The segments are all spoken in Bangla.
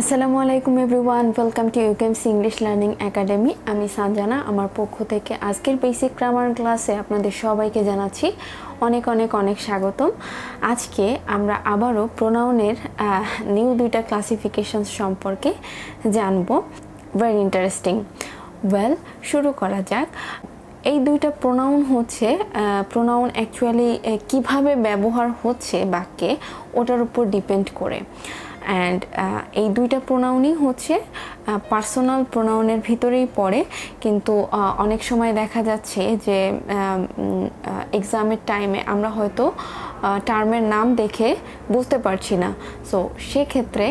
আসসালামু আলাইকুম everyone, welcome to UKMC English learning academy. আমি সানজানা, আমার পক্ষ থেকে আজকের বেসিক গ্রামার ক্লাসে আপনাদের সবাইকে জানাচ্ছি অনেক অনেক অনেক স্বাগতম। আজকে আমরা আবারও প্রোনাউনের নিউ দুইটা ক্লাসিফিকেশনস সম্পর্কে জানবো। Very interesting. শুরু করা যাক। এই দুইটা প্রোনাউন হচ্ছে প্রোনাউন অ্যাকচুয়ালি কিভাবে ব্যবহার হচ্ছে বাক্যে ওটার উপর ডিপেন্ড করে। অ্যান্ড এই দুইটা প্রোনাউনই হচ্ছে পার্সোনাল প্রোনাউনের ভিতরেই পড়ে, কিন্তু অনেক সময় দেখা যাচ্ছে যে এক্সামের টাইমে আমরা হয়তো টার্মের নাম দেখে বুঝতে পারছি না। সো সেক্ষেত্রে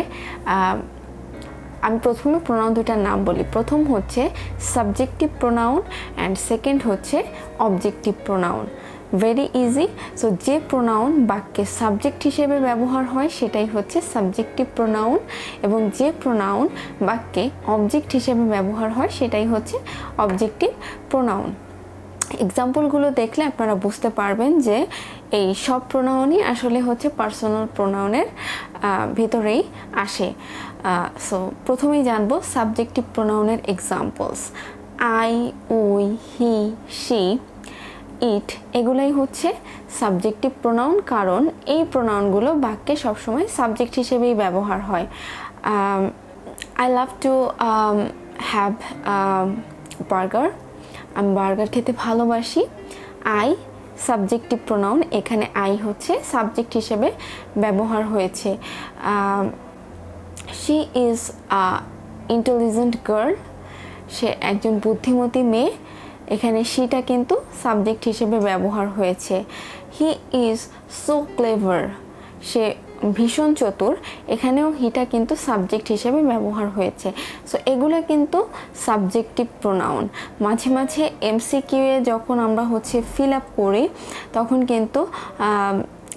আমি প্রথমে প্রোনাউন দুটার নাম বলি। প্রথম হচ্ছে সাবজেক্টিভ প্রোনাউন অ্যান্ড সেকেন্ড হচ্ছে objective pronoun. Very easy. So যে প্রোনাউন বাক্যে সাবজেক্ট হিসেবে ব্যবহার হয় সেটাই হচ্ছে সাবজেক্টিভ প্রোনাউন, এবং যে প্রোনাউন বাক্যে অবজেক্ট হিসেবে ব্যবহার হয় সেটাই হচ্ছে অবজেক্টিভ প্রোনাউন। এক্সাম্পলগুলো দেখলে আপনারা বুঝতে পারবেন যে এই সব প্রোনাউনই আসলে হচ্ছে পার্সোনাল প্রোনাউনের ভিতরেই আসে। সো প্রথমেই জানবো সাবজেক্টিভ প্রোনাউনের examples. I, we, he, she, it এগুলাই হচ্ছে সাবজেক্টিভ প্রোনাউন, কারণ এই প্রোনাউনগুলো বাক্যে সবসময় সাবজেক্ট হিসেবেই ব্যবহার হয়। I love to have burger. আমি বার্গার খেতে ভালোবাসি। আই সাবজেক্টিভ প্রোনাউন, এখানে আই হচ্ছে সাবজেক্ট হিসেবে ব্যবহার হয়েছে। শি ইজ ইন্টেলিজেন্ট গার্ল, সে একজন বুদ্ধিমতী মেয়ে, এখানে শিটা কিন্তু সাবজেক্ট হিসেবে ব্যবহার হয়েছে। হি ইজ সো ক্লেভার, সে ভীষণ চতুর, এখানেও হিটা কিন্তু সাবজেক্ট হিসেবে ব্যবহার হয়েছে। সো এগুলো কিন্তু সাবজেক্টিভ প্রোনাউন। মাঝে মাঝে এমসিকিউয়ে যখন আমরা হচ্ছে ফিল আপ করি তখন কিন্তু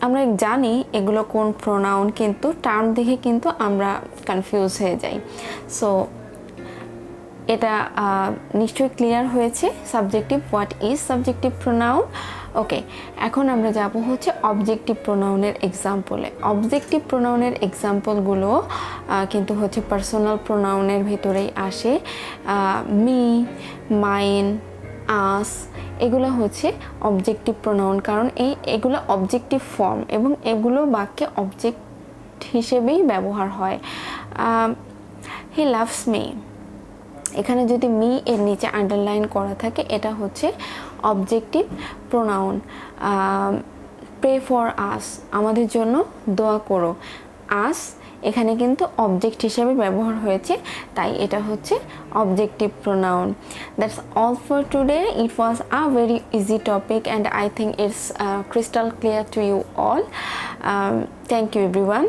আমরা জানি এগুলো কোন প্রোনাউন, কিন্তু টার্ম দেখে কিন্তু আমরা কনফিউজ হয়ে যাই। সো এটা নিশ্চয়ই ক্লিয়ার হয়েছে subjective, what is subjective pronoun. Okay, এখন আমরা যাব হচ্ছে অবজেক্টিভ প্রোনাউনের এক্সাম্পলে। অবজেক্টিভ প্রোনাউনের এক্সাম্পলগুলো কিন্তু হচ্ছে পার্সোনাল প্রোনাউনের ভিতরেই আসে। মি, মাইন, আস এগুলো হচ্ছে অবজেক্টিভ প্রোনাউন, কারণ এগুলো অবজেক্টিভ ফর্ম এবং এগুলো বাক্যে অবজেক্ট হিসেবেই ব্যবহার হয়। হি লাভস মি, এখানে যদি মি এর নিচে আন্ডারলাইন করা থাকে এটা হচ্ছে objective pronoun. Pray for us, আমাদের জন্য দোয়া করো। আস এখানে কিন্তু অবজেক্ট হিসেবে ব্যবহার হয়েছে, তাই এটা হচ্ছে objective pronoun. That's all for today. It was a very easy topic and I think it's crystal clear to you all. Thank you everyone.